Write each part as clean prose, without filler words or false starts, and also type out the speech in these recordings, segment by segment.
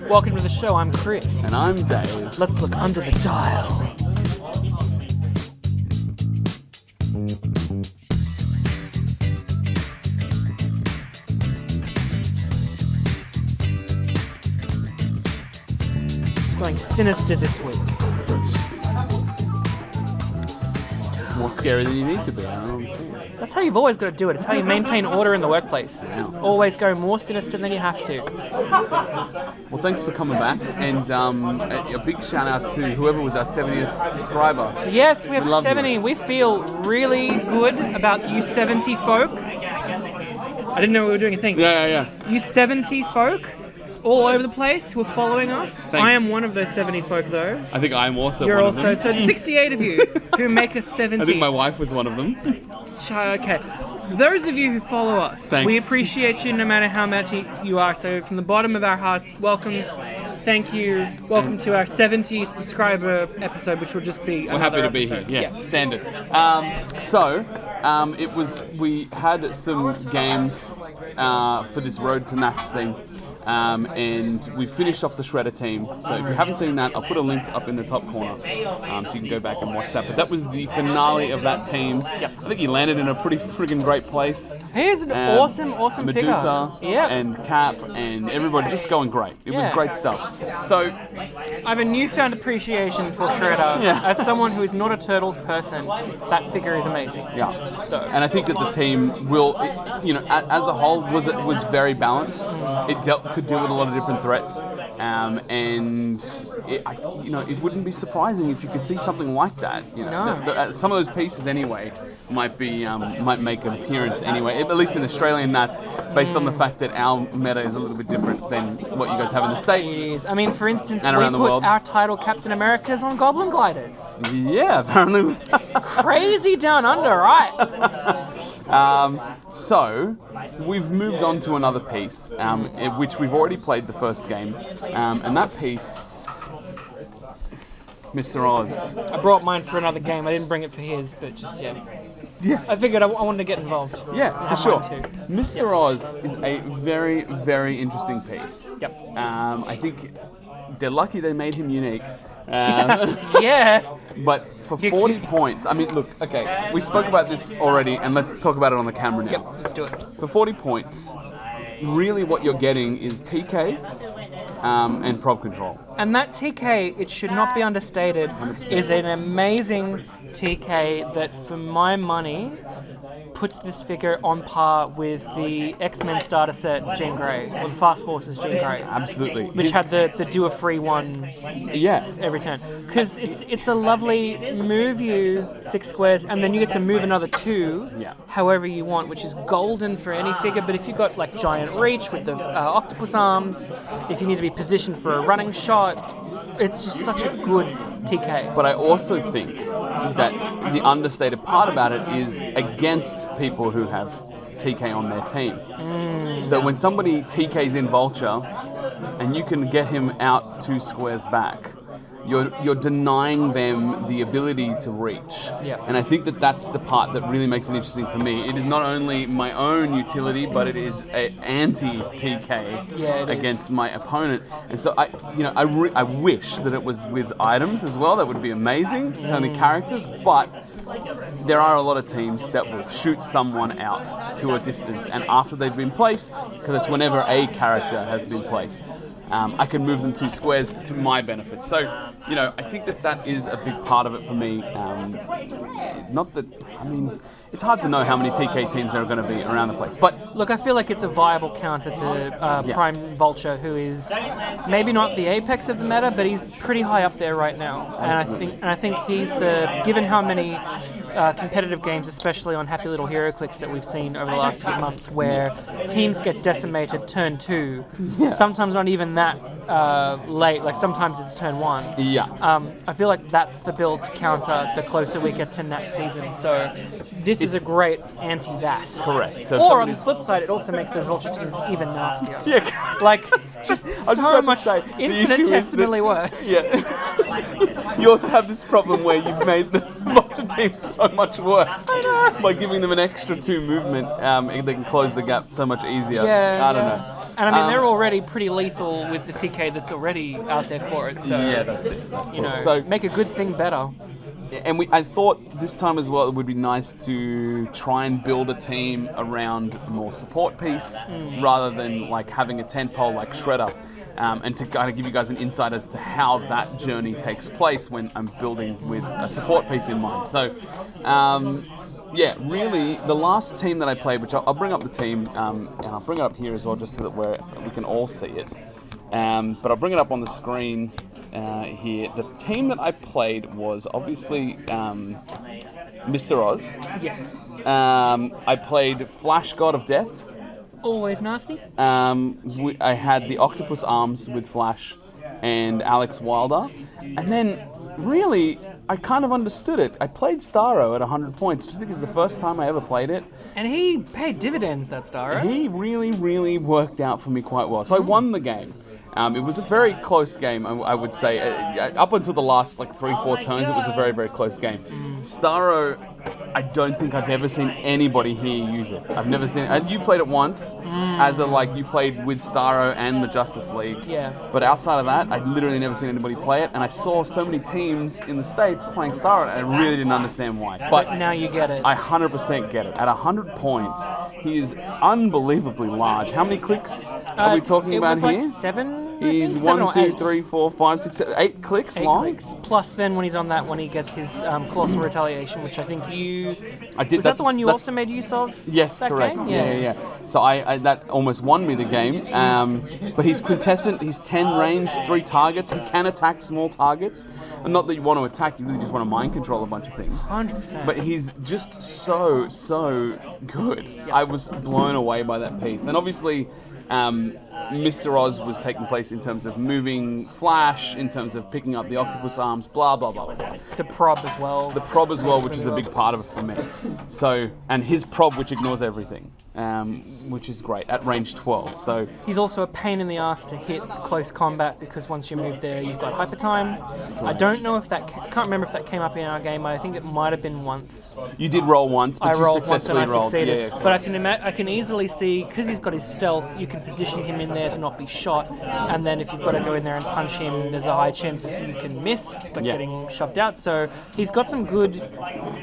Welcome to the show, I'm Chris. And I'm Dave. Let's look under the dial. Going sinister this week. More scary than you need to be, I don't know what I'm saying. That's how you've always got to do it. It's how you maintain order in the workplace. Wow. Always go more sinister than you have to. Well, thanks for coming back, and a big shout out to whoever was our 70th subscriber. Yes, we have love 70. you. We feel really good about you 70 folk. I didn't know we were doing a thing. Yeah. You 70 folk all over the place who are following us. Thanks. I am one of those 70 folk though. I think I'm also You're one also, of them. so 68 of you who make us 70. I think my wife was one of them. Okay. Those of you who follow us, Thanks. we appreciate you no matter how much you are. So from the bottom of our hearts, welcome, thank you, welcome to our 70 subscriber episode, which will just be We're happy another to be episode. here. Yeah, standard. We had some games for this Road to Nats thing. And we finished off the Shredder team. So if you haven't seen that, I'll put a link up in the top corner so you can go back and watch that. But that was the finale of that team. Yep. I think he landed in a pretty friggin' great place. He is an awesome Medusa figure. Yeah. and Cap and everybody just going great. It was great stuff. So I have a newfound appreciation for Shredder. Yeah. As someone who is not a Turtles person, that figure is amazing. yeah. So And I think that the team will, as a whole, was very balanced. It could deal with a lot of different threats, and it wouldn't be surprising if you could see something like that. No. Some of those pieces anyway might make an appearance anyway, at least in Australian Nats, based on the fact that our meta is a little bit different than what you guys have in the States. Jeez. I mean, for instance, And we around the put world. our title Captain Americas on Goblin Gliders. Yeah, apparently. Crazy down under, right? So, we've moved on to another piece, in which we've already played the first game, and that piece, Mr. Oz. I brought mine for another game. I didn't bring it for his, but just, yeah. Yeah. I figured I wanted to get involved. Yeah, and for have sure. mine too. Mr. Oz is a very, very interesting piece. Yep. I think they're lucky they made him unique. Yeah. But for 40 points, I mean, look, okay, we spoke about this already, and let's talk about it on the camera now. Yep, let's do it. For 40 points, really what you're getting is TK and prop control. And that TK, it should not be understated, 100%. is an amazing TK that, for my money, puts this figure on par with the X-Men starter set Jean Grey, or the Fast Forces Jean Grey. Absolutely. Which had the do a free one every turn. Because it's a lovely move you 6 squares and then you get to move another 2 however you want, which is golden for any figure. But if you've got like giant reach with the octopus arms, if you need to be positioned for a running shot, it's just such a good TK. But I also think that the understated part about it is against people who have TK on their team. So when somebody TKs in Vulture and you can get him out 2 squares back, you're denying them the ability to reach. Yeah. And I think that that's the part that really makes it interesting for me. It is not only my own utility, but it is an anti-TK against my opponent. And so I wish that it was with items as well. That would be amazing. It's only characters, but there are a lot of teams that will shoot someone out to a distance, and after they've been placed, because it's whenever a character has been placed, I can move them 2 squares to my benefit. So, I think that is a big part of it for me. It's hard to know how many TK teams there are going to be around the place. But look, I feel like it's a viable counter to Prime Vulture, who is maybe not the apex of the meta, but he's pretty high up there right now. And I think he's given how many competitive games, especially on Happy Little Heroclix that we've seen over the last few months, where teams get decimated turn 2. Sometimes not even that late, like sometimes it's turn 1. I feel like that's the build to counter the closer we get to Nat season. So this is a great anti-that. Correct. So or on the flip side, it also makes those Vulture teams even nastier. Like, just so much infinitesimally worse. You also have this problem where you've made the Vulture teams so much worse by giving them an extra 2 movement. They can close the gap so much easier. I don't know. And I mean, they're already pretty lethal with the TK that's already out there for it. So yeah, that's it. That's it. So make a good thing better. And I thought this time as well it would be nice to try and build a team around a more support piece rather than like having a tentpole like Shredder. And to kind of give you guys an insight as to how that journey takes place when I'm building with a support piece in mind. So, yeah, really, the last team that I played, which I'll bring up the team, and I'll bring it up here as well, just so that we can all see it. But I'll bring it up on the screen here. The team that I played was obviously Mr. Oz. Yes. I played Flash God of Death. Always nasty. I had the Octopus Arms with Flash and Alex Wilder. And then, really, I kind of understood it. I played Starro at 100 points, which I think is the first time I ever played it. And he paid dividends, that Starro. He really, really worked out for me quite well. So I won the game. It was a very close game, I would say. Up until the last 3-4 turns, it was a very, very close game. Starro, I don't think I've ever seen anybody here use it. I've never seen it. And you played it once, as you played with Starro and the Justice League. Yeah. But outside of that, I'd literally never seen anybody play it, and I saw so many teams in the States playing Starro, and I really didn't understand why. But now you get it. I 100% get it. At 100 points, he is unbelievably large. How many clicks are we talking about here? 7. He's 1, 2, 3, 4, 5, 6, 7, 8 clicks long. 8 clicks. Plus, then when he's on that one, he gets his Colossal Retaliation, which I think you. I did. Was that the one you also made use of? Yes, that correct. Game? Yeah. So I that almost won me the game. But he's quintessent. He's 10 range, 3 targets. He can attack small targets. And not that you want to attack, you really just want to mind control a bunch of things. 100%. But he's just so good. Yep. I was blown away by that piece. And obviously, Mr. Oz was taking place in terms of moving Flash, in terms of picking up the Octopus Arms, blah, blah, blah, blah. The prob as well. The prob as well, which is a big part of it for me. So, and his prob, which ignores everything, which is great, at range 12. So he's also a pain in the ass to hit close combat, because once you move there, you've got hyper time. I don't know if that, can't remember if that came up in our game. I think it might have been once. You did roll once, but you successfully rolled. Succeeded. Yeah. But I can easily see, because he's got his stealth, you can position him in there to not be shot, and then if you've got to go in there and punch him, there's a high chance you can miss, getting shoved out. So he's got some good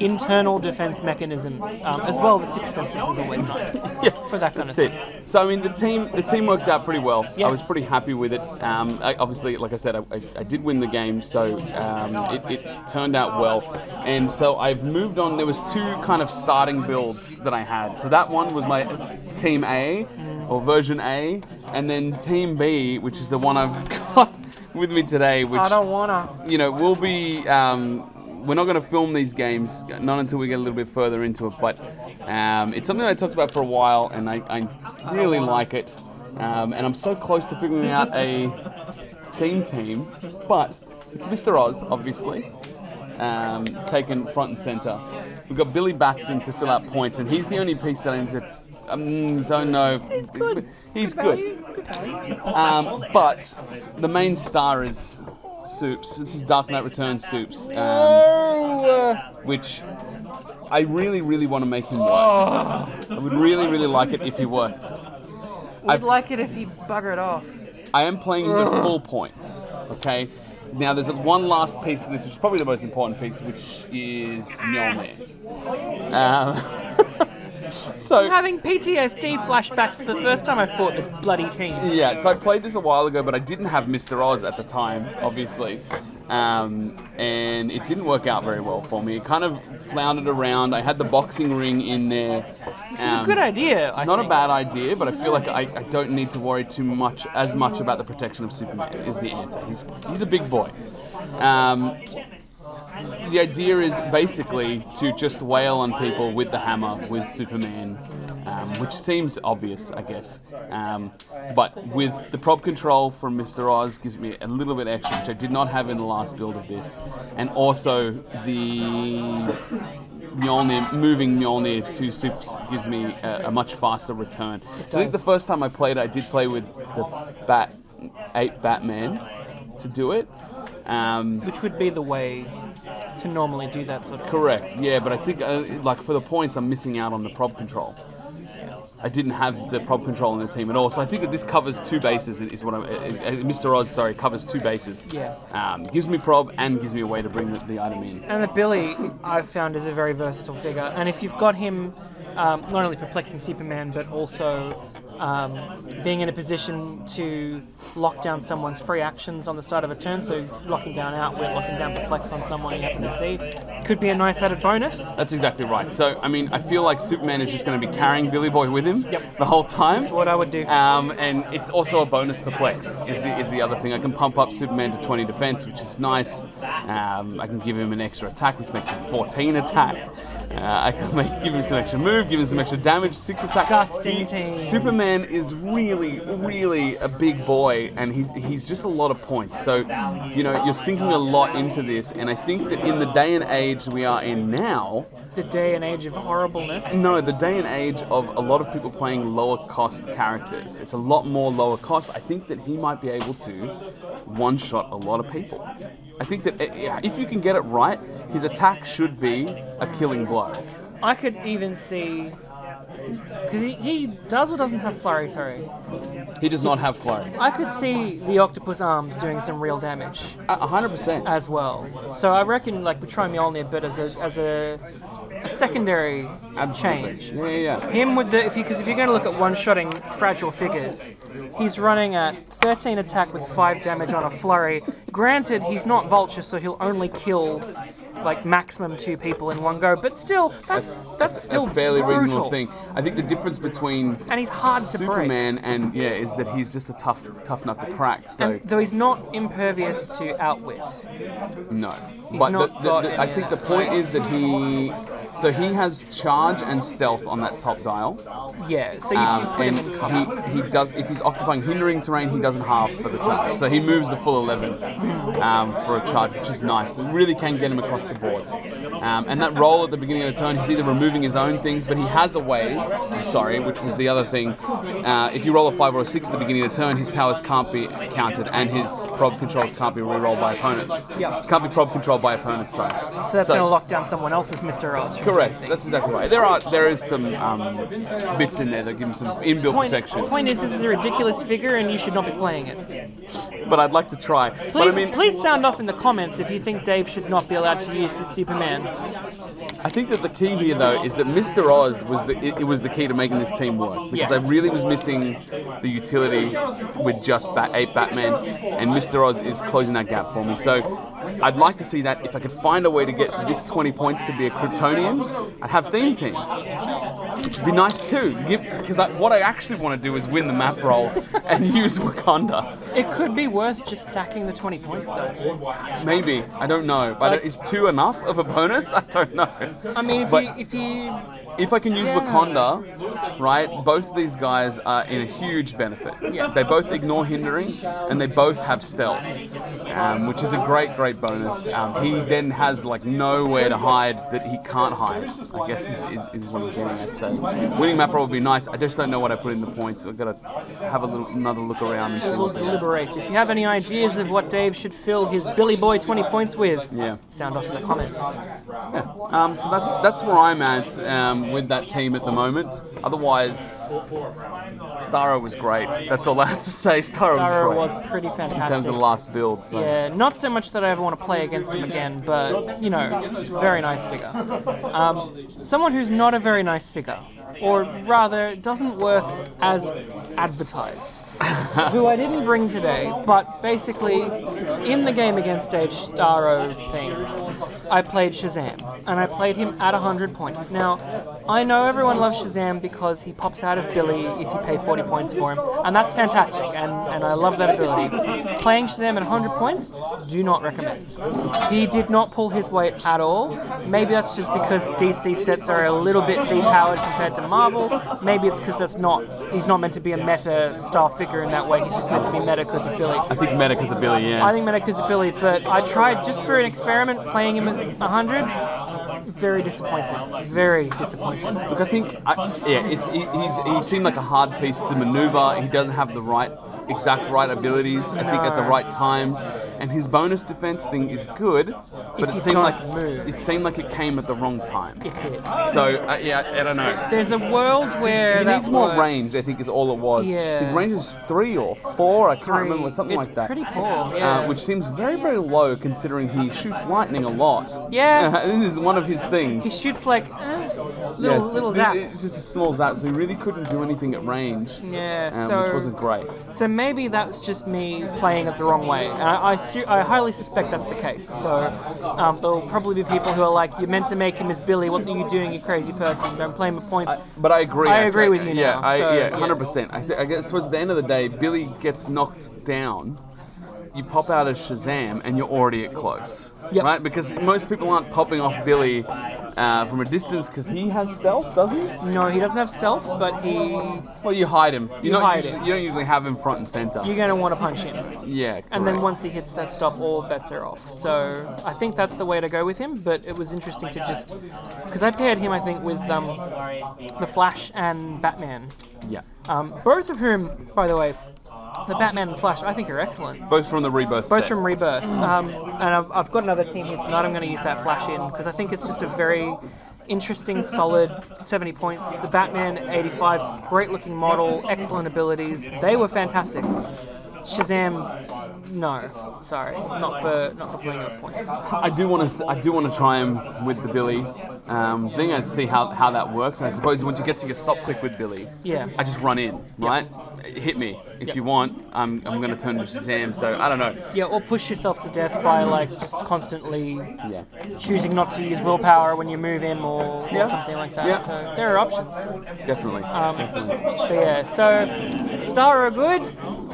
internal defense mechanisms as well. The super senses is always nice for that kind of thing. So I mean, the team worked out pretty well. Yeah. I was pretty happy with it. Obviously, like I said, I did win the game, so it turned out well. And so I've moved on. There was 2 kind of starting builds that I had. So that one was my Team A, or version A, and then Team B, which is the one I've got with me today, which I don't wanna. Will be. We're not going to film these games, not until we get a little bit further into it. But it's something that I talked about for a while, and I really like it. And I'm so close to figuring out a theme team, but it's Mr. Oz, obviously, taken front and center. We've got Billy Batson to fill out points, and he's the only piece that I need to. Don't know. He's good. He's good. But the main star is Soups. This is Dark Knight Returns Soups, which I really, really want to make him work. I would really, really like it if he worked. I'd like it if he buggered off. I am playing him at full points. Okay. Now there's one last piece of this, which is probably the most important piece, which is Mjolnir. So I'm having PTSD flashbacks to the first time I fought this bloody team. Yeah, so I played this a while ago, but I didn't have Mr. Oz at the time, obviously. And it didn't work out very well for me. It kind of floundered around. I had the boxing ring in there. Which is a good idea, I Not think. a bad idea, but I feel like I don't need to worry as much about the protection of Superman, is the answer. He's a big boy. The idea is basically to just wail on people with the hammer, with Superman, which seems obvious, I guess. But with the prop control from Mr. Oz gives me a little bit extra, which I did not have in the last build of this. And also the moving Mjolnir to Soups gives me a much faster return. So I think the first time I played it, I did play with the Ape Batman to do it. Which would be the way to normally do that sort of Correct, yeah, but I think, for the points, I'm missing out on the prop control. I didn't have the prob control in the team at all. So I think that this covers two bases. Is what Mr. Oz, sorry, covers two bases. Yeah. Gives me prob and gives me a way to bring the item in. And the Billy, I've found, is a very versatile figure. And if you've got him not only perplexing Superman, but also being in a position to lock down someone's free actions on the start of a turn, so locking down Outwit, locking down Perplex on someone you happen to see, could be a nice added bonus. That's exactly right. So, I mean, I feel like Superman is just going to be carrying Billy Boy with him the whole time. That's what I would do. And it's also a bonus Perplex is the other thing. I can pump up Superman to 20 defense, which is nice. I can give him an extra attack, which makes him 14 attack. I can give him some extra move, give him some extra damage, 6 attack. Superman is really, really a big boy, and he's just a lot of points. So, you're sinking a lot into this, and I think that in the day and age we are in now... The day and age of horribleness? No, the day and age of a lot of people playing lower cost characters. It's a lot more lower cost. I think that he might be able to one-shot a lot of people. I think that if you can get it right, his attack should be a killing blow. I could even see... Because he does or doesn't have flurry, sorry. He does not have flurry. I could see the octopus arms doing some real damage. 100%. As well. So I reckon, like, we try Mjolnir a bit as a secondary change. Yeah. Him with the... Because if you're going to look at one-shotting fragile figures, he's running at 13 attack with 5 damage on a flurry. Granted, he's not Vulture, so he'll only kill... like maximum 2 people in one go, but still, that's still a fairly brutal. Reasonable thing. I think the difference between and he's hard Superman to break. and is that he's just a tough nut to crack. So and though he's not impervious to Outwit. No, he's but not I think the point is that he has charge and stealth on that top dial. Yeah, so you put him in cover. He does, if he's occupying hindering terrain, he doesn't half for the charge. So he moves the full 11 for a charge, which is nice. It really can get him across the board. And that roll at the beginning of the turn, he's either removing his own things, but he has a way, which was the other thing. If you roll a 5 or a 6 at the beginning of the turn, his powers can't be counted, and his prob controls can't be re-rolled by opponents. Yeah. Can't be prob controlled by opponents, sorry. So that's going to lock down someone else's Mr. Oz. Correct. That's exactly right. There is some bits in there that give him some inbuilt protection. The point is, this is a ridiculous figure, and you should not be playing it. But I'd like to try. Please sound off in the comments if you think Dave should not be allowed to use the Superman. I think that the key here, though, is that Mr. Oz was the key to making this team work. Because I really was missing the utility with just 8 Batman, and Mr. Oz is closing that gap for me. So I'd like to see that. If I could find a way to get this 20 points to be a Kryptonian, I'd have Theme Team, which would be nice too. Because what I actually want to do is win the map roll and use Wakanda. It could be worth just sacking the 20 points, though. Maybe. I don't know. But is 2 enough of a bonus? I don't know. I mean, if I can use Wakanda, right, both of these guys are in a huge benefit. Yeah. They both ignore hindering, and they both have stealth, which is a great bonus. He then has like nowhere to hide that he can't hide, I guess is what I'm getting at. So winning map roll would be nice. I just don't know what I put in the points. I've got to have another look around and see we'll deliberate. If you have any ideas of what Dave should fill his Billy Boy 20 points with, sound off in the comments. Yeah. So that's where I'm at with that team at the moment. Otherwise, Starro was great. That's all I have to say. Starro was pretty fantastic. In terms of the last build. So. Yeah, not so much that I ever want to play against him again, but, very nice figure. Someone who's not a very nice figure, or rather, doesn't work as advertised, who I didn't bring today, but basically, in the game against Dave Starro thing, I played Shazam, and I played him at 100 points. Now, I know everyone loves Shazam because he pops out of Billy if you pay 40 points for him, and that's fantastic, and I love that ability. Playing Shazam at 100 points, do not recommend. He did not pull his weight at all. Maybe that's just because DC sets are a little bit depowered compared to Marvel. Maybe it's because he's not meant to be a meta style figure in that way. He's just meant to be meta because of Billy. I think meta because of Billy, yeah. I think meta because of Billy, but I tried just for an experiment playing him at 100. Very disappointed. Very disappointed. Look, I think, he seemed like a hard piece to maneuver. He doesn't have the right exact right abilities, I think, at the right times. And his bonus defense thing is good, but it seemed like it came at the wrong times. It did. So, yeah, I don't know. There's a world where he needs more range, I think, is all it was. Yeah. His range is 3 or 4, I can't remember, something like that. It's pretty poor, yeah. Which seems very, very low considering he shoots lightning a lot. Yeah. This is one of his things. He shoots like little zap. It's just a small zap, so he really couldn't do anything at range. Yeah, which wasn't great. So maybe that's just me playing it the wrong way. And I highly suspect that's the case. So there'll probably be people who are like, you're meant to make him as Billy, what are you doing, you crazy person? Don't play him with points. But I agree. I agree with you now. 100%. I guess towards the end of the day, Billy gets knocked down, you pop out as Shazam, and you're already at close. Yep. Right? Because most people aren't popping off Billy from a distance because he has stealth, does he? No, he doesn't have stealth, but he... Well, you hide him. You don't him. usually have him front and center. You're going to want to punch him. Yeah, correct. And then once he hits that stop, all bets are off. So I think that's the way to go with him, but it was interesting to just... Because I paired him, I think, with the Flash and Batman. Yeah. Both of whom, by the way, the Batman and Flash, I think are excellent. Both from the Rebirth Both set. from Rebirth. And I've got another team here tonight. I'm going to use that Flash in because I think it's just a very interesting, solid 70 points. The Batman, 85, great looking model, excellent abilities. They were fantastic. Shazam, no, sorry, not for putting those points. I do want to try him with the Billy thing and see how that works. And I suppose once you get to your stop click with Billy, yeah, I just run in, right? Hit me if you want. I'm going to turn to Shazam. So I don't know. Yeah, or push yourself to death by like just constantly choosing not to use willpower when you move in or something like that. Yeah. So there are options. Definitely. But yeah, so Starro good,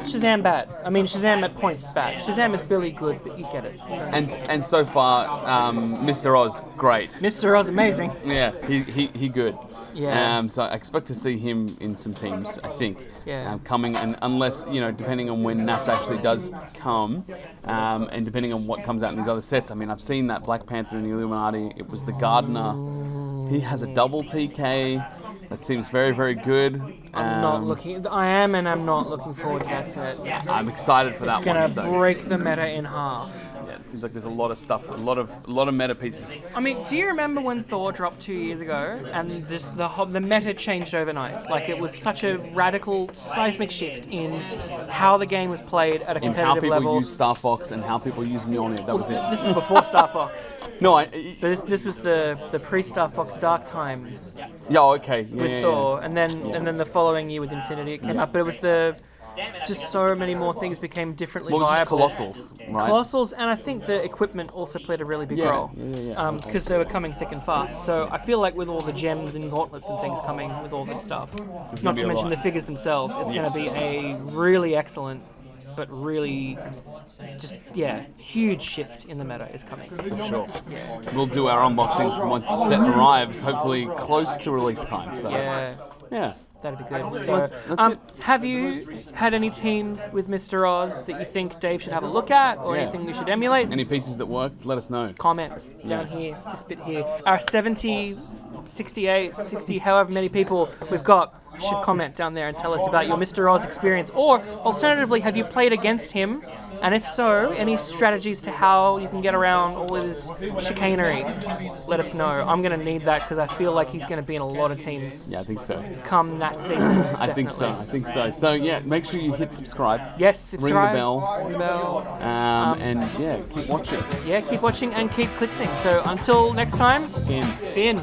Shazam bad. I mean Shazam at points bad. Shazam is Billy good, but you get it. And so far, Mr. Oz great. Mr. Oz amazing. Yeah, he good. Yeah. So I expect to see him in some teams, I think. Yeah. Coming, and unless, depending on when Nats actually does come, and depending on what comes out in these other sets. I mean, I've seen that Black Panther in the Illuminati. It was the Gardener. He has a double TK. That seems very, very good. I'm not looking forward to that set. I'm excited for that one. It's going to break the meta in half. Yeah, it seems like there's a lot of stuff, a lot of meta pieces. I mean, do you remember when Thor dropped 2 years ago and the meta changed overnight? Like, it was such a radical seismic shift in how the game was played at a competitive level. In how people use Star Fox and how people use Mjolnir. That was it. This is before Star Fox. No, this was the pre-Star Fox Dark Times. Yeah, okay. With Thor, and then the following year with Infinity it came out, but it was just so many more things became differently viable. Colossals, right? Colossals, and I think the equipment also played a really big role. Because they were coming thick and fast. So I feel like with all the gems and gauntlets and things coming with all this stuff, not to mention the figures themselves, it's going to be a really excellent, but really huge shift in the meta is coming. For sure. Yeah. We'll do our unboxings once the set arrives, hopefully close to release time. So yeah. That'd be good. So, have you had any teams with Mr. Oz that you think Dave should have a look at, or anything we should emulate? Any pieces that worked? Let us know. Comments down here, this bit here. Our 70, 68, 60, however many people we've got should comment down there and tell us about your Mr. Oz experience. Or, alternatively, have you played against him? And if so, any strategies to how you can get around all of his chicanery? Let us know. I'm going to need that because I feel like he's going to be in a lot of teams. Yeah, I think so. Come that season. I think so. So yeah, make sure you hit subscribe. Yes, subscribe. Ring the bell. And keep watching. Yeah, keep watching and keep clicksing. So until next time, Finn.